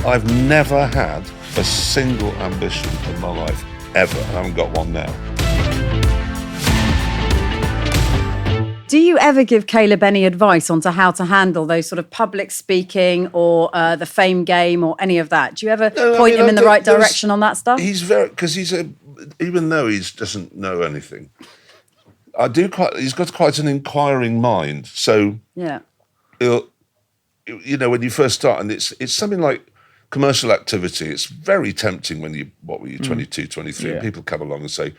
I've never had a single ambition in my life, ever. I haven't got one now. Do you ever give Kaleb any advice on to how to handle those sort of public speaking or the fame game or any of that? Do you ever point him in the right direction on that stuff? He's because even though he doesn't know anything, he's got quite an inquiring mind. So yeah, when you first start, and it's something like commercial activity, it's very tempting when you're 22, 23, and people come along and say, do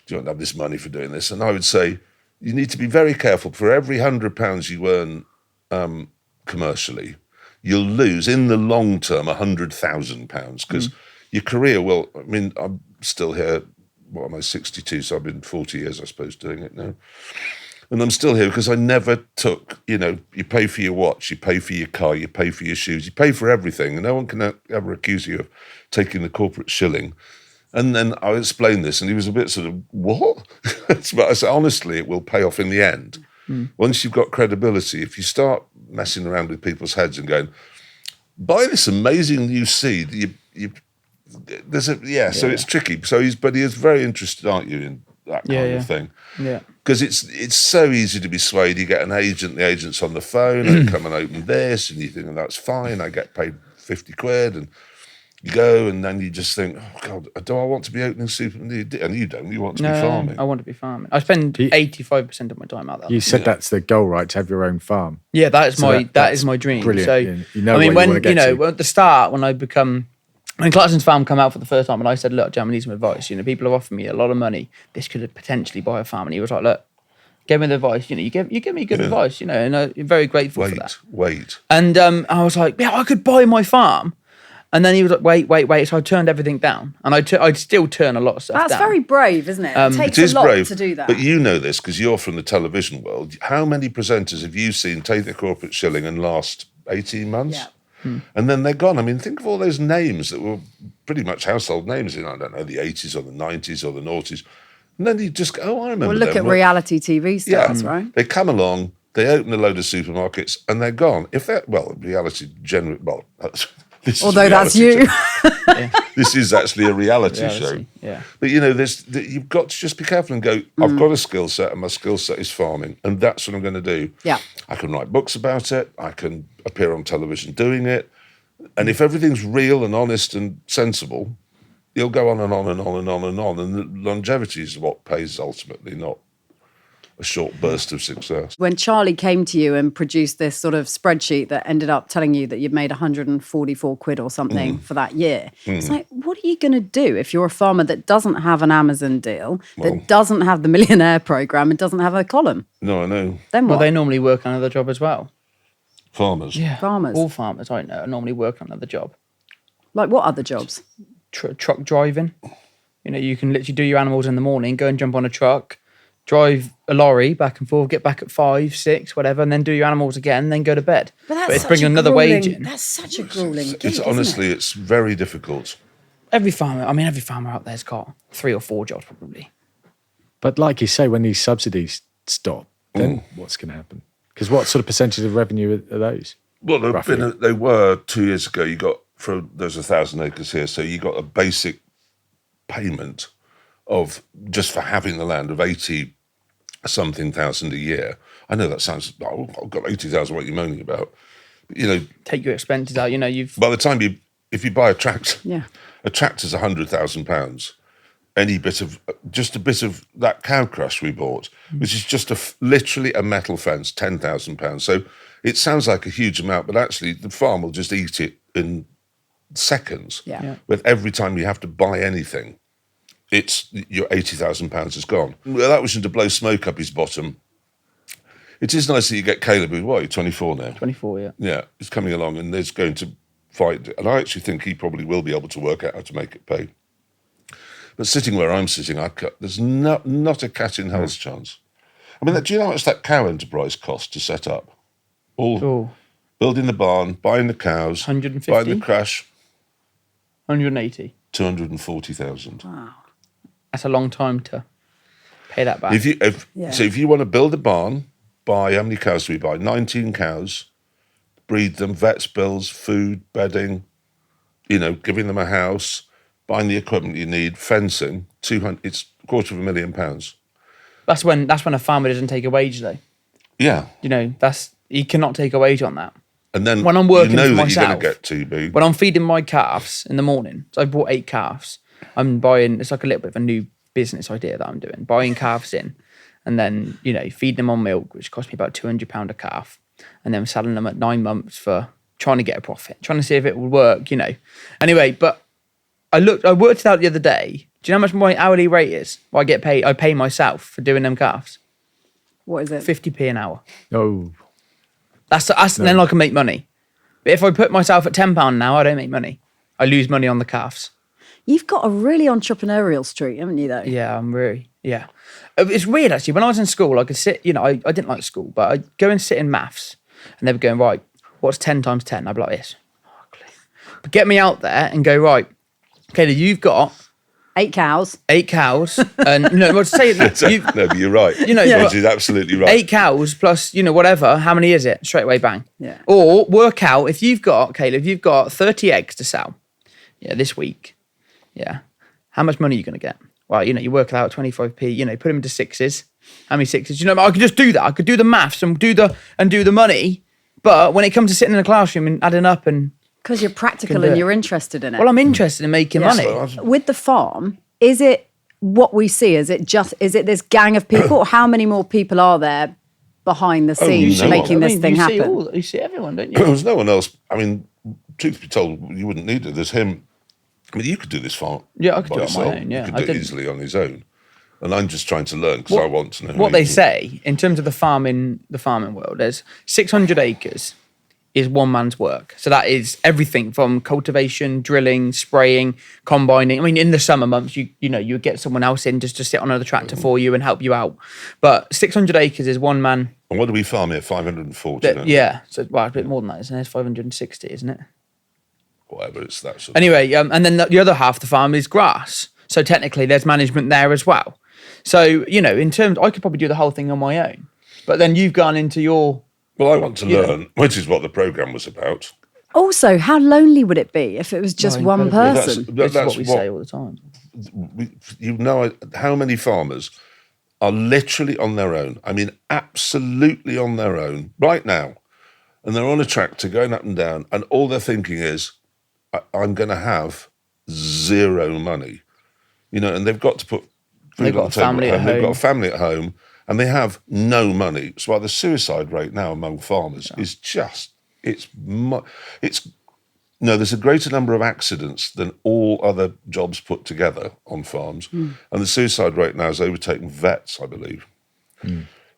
you want to have this money for doing this? And I would say, you need to be very careful. For every £100 you earn commercially, you'll lose in the long term £100,000 because your career will. I mean, I'm still here. What am I? 62. So I've been 40 years, I suppose, doing it now, and I'm still here because I never took. You pay for your watch, you pay for your car, you pay for your shoes, you pay for everything, and no one can ever accuse you of taking the corporate shilling. And then I explained this, and he was a bit sort of, what? But I said, honestly, it will pay off in the end. Once you've got credibility, if you start messing around with people's heads and going, buy this amazing new seed, so it's tricky. But he is very interested, aren't you, in that kind of thing? Yeah. Because it's so easy to be swayed. You get an agent, the agent's on the phone, and come and open this, and you think, that's fine, I get paid 50 quid, and you go, and then you just think, oh, God, do I want to be opening super? And you don't. You want to be farming. I want to be farming. I spend 85% of my time out there. You said that's the goal, right? To have your own farm. Yeah, that is my dream. Brilliant. So, at the start, when Clarkson's farm come out for the first time, and I said, look, Jam, I need some advice. People have offered me a lot of money. This could potentially buy a farm. And he was like, look, give me the advice. You give me good advice, and I'm very grateful for that. Wait. And I was like, I could buy my farm. And then he was like, wait. So I turned everything down. And I'd still turn a lot of stuff down. That's very brave, isn't it? It takes a lot to do that. But you know this because you're from the television world. How many presenters have you seen take the corporate shilling and last 18 months? Yeah. And then they're gone. I mean, think of all those names that were pretty much household names in, I don't know, the 80s or the 90s or the noughties. And then you just go, I remember Well, look them. at reality TV stars, right? They come along, they open a load of supermarkets, and they're gone. Reality generally, although that's you. This is actually a reality show. Yeah. But you've got to just be careful and go, I've got a skill set, and my skill set is farming, and that's what I'm going to do. Yeah. I can write books about it, I can appear on television doing it, and if everything's real and honest and sensible, you'll go on and on and on and on and on, and the longevity is what pays ultimately, not a short burst of success. When Charlie came to you and produced this sort of spreadsheet that ended up telling you that you'd made 144 quid or something for that year, it's like, what are you going to do if you're a farmer that doesn't have an Amazon deal, that doesn't have the Millionaire Programme and doesn't have a column? No, I know. Then what? Well, they normally work on another job as well. Farmers? Yeah. Farmers. All farmers, I know, normally work on another job. Like what other jobs? Truck driving. You can literally do your animals in the morning, go and jump on a truck, drive a lorry back and forth, get back at 5, 6, whatever, and then do your animals again, then go to bed. But it's bringing another wage in. That's such a grueling gig, It's honestly, it's very difficult. Every farmer out there's got 3 or 4 jobs probably. But like you say, when these subsidies stop, then what's going to happen? Because what sort of percentage of revenue are those? Well, they were 2 years ago. There's 1,000 acres here, so you got a basic payment of just for having the land of 80-something thousand a year. I know that sounds, I've got 80,000, what are you moaning about? But, take your expenses out, you've... By the time if you buy a tractor, a tractor's £100,000. Just a bit of that cow crush we bought, which is just literally a metal fence, £10,000. So it sounds like a huge amount, but actually the farm will just eat it in seconds. Yeah. With every time you have to buy anything, your £80,000 is gone. Well, that was to blow smoke up his bottom. It is nice that you get Kaleb, who's you're 24 now. 24, yeah. Yeah, he's coming along and there's going to fight. And I actually think he probably will be able to work out how to make it pay. But sitting where I'm sitting, there's not a cat in hell's chance. I mean, do you know how much that cow enterprise cost to set up? Building the barn, buying the cows, 150? buying the crash. 180. 240,000. Wow. That's a long time to pay that back. So if you want to build a barn, buy, how many cows do we buy? 19 cows, breed them, vets bills, food, bedding, giving them a house, buying the equipment you need, fencing, 200, it's £250,000. That's when a farmer doesn't take a wage though. Yeah. He cannot take a wage on that. And then when I'm working for myself, you're going to get TB. When I'm feeding my calves in the morning, so I bought 8 calves. I'm buying, it's like a little bit of a new business idea that I'm doing, buying calves in and then, feed them on milk, which cost me about £200 a calf, and then selling them at 9 months for trying to get a profit, trying to see if it would work, Anyway, but I worked it out the other day. Do you know how much my hourly rate is? Well, I pay myself for doing them calves. What is it? 50p an hour. Oh. That's then I can make money. But if I put myself at £10 an hour, I don't make money. I lose money on the calves. You've got a really entrepreneurial streak, haven't you, though? Yeah, yeah. It's weird, actually. When I was in school, I could sit, I didn't like school, but I'd go and sit in maths, and they were going, right, what's 10 times 10? I'd be like this. But get me out there and go, right, okay, you've got 8 cows. 8 cows. And say no, but you're right. Georgie's absolutely right. 8 cows plus, whatever. How many is it? Straight away, bang. Yeah. Or work out if you've got 30 eggs to sell. Yeah, this week. Yeah. How much money are you going to get? Well, you work it out 25p. Put them into sixes. How many sixes? I could just do that. I could do the maths and do the money. But when it comes to sitting in a classroom and adding up and because you're practical and you're interested in it. Well, I'm interested in making money. With the farm, is it what we see? Is it this gang of people, or how many more people are there behind the scenes making this thing happen? You see everyone, don't you? There's no one else. I mean, truth be told, you wouldn't need it. There's him. I mean, you could do this farm. Yeah, I could do it on yourself. my own. Yeah, you could do it easily on his own. And I'm just trying to learn because I want to know. What they say in terms of the farming world, there's 600 acres. Is one man's work. So that is everything from cultivation, drilling, spraying, combining. I mean, in the summer months, you would get someone else in just to sit on another tractor for you and help you out. But 600 acres is one man. And what do we farm here? 540? Yeah. So, a bit more than that, isn't it? It's 560, isn't it? Whatever, it's that sort of Anyway, and then the other half of the farm is grass. So technically there's management there as well. So, in terms, I could probably do the whole thing on my own. But then you've gone into your... Well, I want to learn, which is what the programme was about. Also, how lonely would it be if it was just one person? That's what we say all the time. How many farmers are literally on their own? I mean, absolutely on their own right now. And they're on a tractor going up and down, and all they're thinking is, I'm going to have zero money. And they've got to put food on the table at home. They've got a family at home. And they have no money. So why the suicide rate now among farmers is just, there's a greater number of accidents than all other jobs put together on farms. And the suicide rate now has overtaken vets, I believe.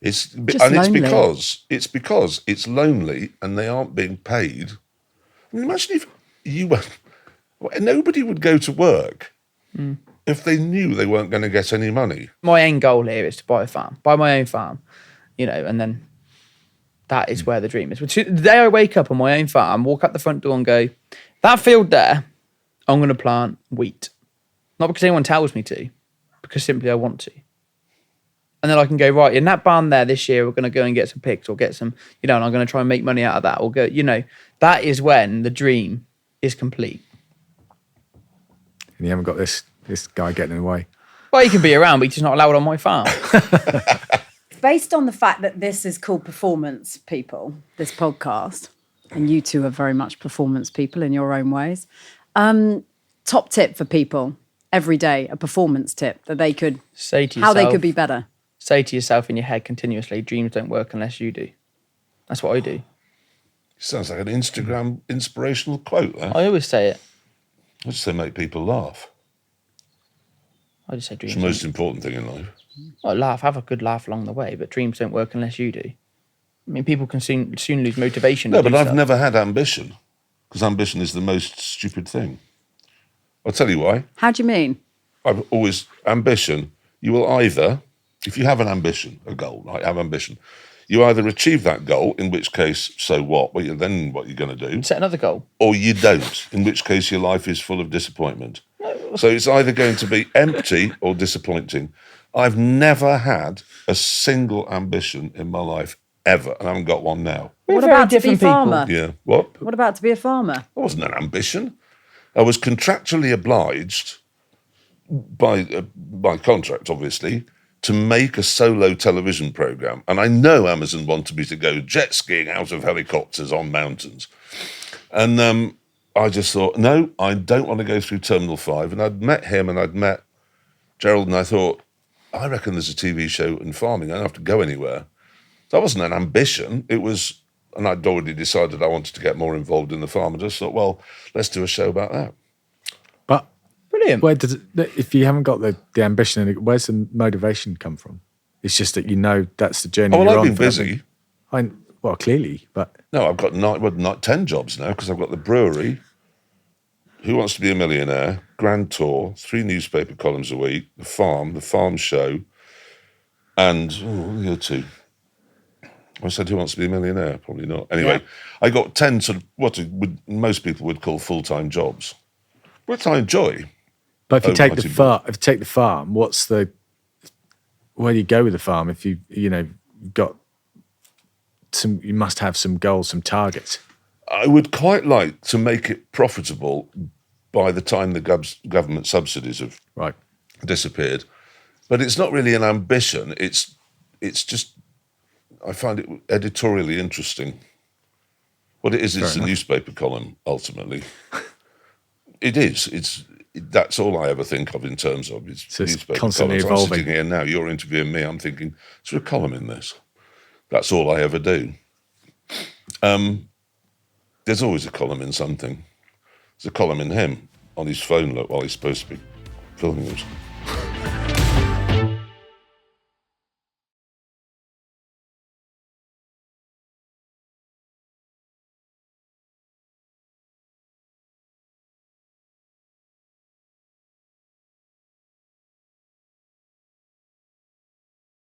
It's because it's lonely and they aren't being paid. I mean, imagine if nobody would go to work if they knew they weren't going to get any money. My end goal here is to buy my own farm, and then that is where the dream is. The day I wake up on my own farm, walk out the front door and go, that field there, I'm going to plant wheat. Not because anyone tells me to, because simply I want to. And then I can go, right, in that barn there this year, we're going to go and get some pigs or get some, and I'm going to try and make money out of that. Or go, that is when the dream is complete. And you haven't got this guy getting in the way. Well, he can be around, but he's just not allowed on my farm. Based on the fact that this is called Performance People, this podcast, and you two are very much performance people in your own ways, top tip for people every day, a performance tip that they could say to yourself, how they could be better. Say to yourself in your head continuously, dreams don't work unless you do. That's what I do. Sounds like an Instagram inspirational quote there. I always say it. I just say make people laugh. I just say dreams. It's the most important thing in life. I laugh, have a good laugh along the way, but dreams don't work unless you do. I mean, people can soon lose motivation. No, but I've never had ambition, because ambition is the most stupid thing. I'll tell you why. How do you mean? Ambition, you will either, if you have an ambition, a goal, I have ambition, you either achieve that goal, in which case, so what? Well, then what you're going to do? Set another goal. Or you don't, in which case your life is full of disappointment. So it's either going to be empty or disappointing. I've never had a single ambition in my life, ever, and I haven't got one now. What about to be a farmer? Yeah, what? What about to be a farmer? That wasn't an ambition. I was contractually obliged by contract, obviously, to make a solo television program. And I know Amazon wanted me to go jet skiing out of helicopters on mountains. And I just thought, no, I don't want to go through Terminal 5. And I'd met him and I'd met Gerald, and I thought, I reckon there's a TV show in farming. I don't have to go anywhere. That wasn't an ambition. It was, and I'd already decided I wanted to get more involved in the farm. I just thought, well, let's do a show about that. But brilliant. Where does it, if you haven't got the ambition, where's the motivation come from? It's just that you know that's the journey. Well, you're I've on been busy. Well, clearly, but no, I've got not 10 jobs now because I've got the brewery, Who Wants to Be a Millionaire, Grand Tour, 3 newspaper columns a week, the farm show, and the other 2. I said, Who Wants to Be a Millionaire? Probably not. Anyway, I got 10 sort of what most people would call full-time jobs, which I enjoy. But if you take the farm, where do you go with the farm? If you've got some, you must have some goals, some targets. I would quite like to make it profitable by the time the government subsidies have disappeared, but it's not really an ambition. It's just I find it editorially interesting. What it is, it's a newspaper column ultimately. It is. That's all I ever think of in terms of it's constantly columns. evolving. I'm sitting here now, you're interviewing me, I'm thinking, is there a column in this? That's all I ever do. There's always a column in something. There's a column in him on his phone while he's supposed to be filming himself.